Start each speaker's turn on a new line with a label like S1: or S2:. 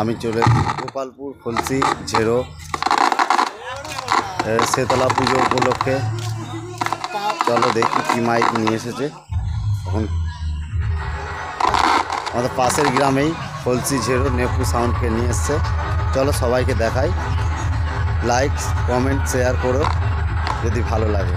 S1: আমি চলে গোপালপুর খলসি ঝেড়ো শেতলা পুজো উপলক্ষে। চলো দেখি কি মাইক নিয়ে এসেছে। এখন আমাদের পাশের গ্রামেই খলসি ঝেড়ো নেপু সাউন্ডকে নিয়ে এসছে। চলো সবাইকে দেখাই। লাইক কমেন্ট শেয়ার করো যদি ভালো লাগে।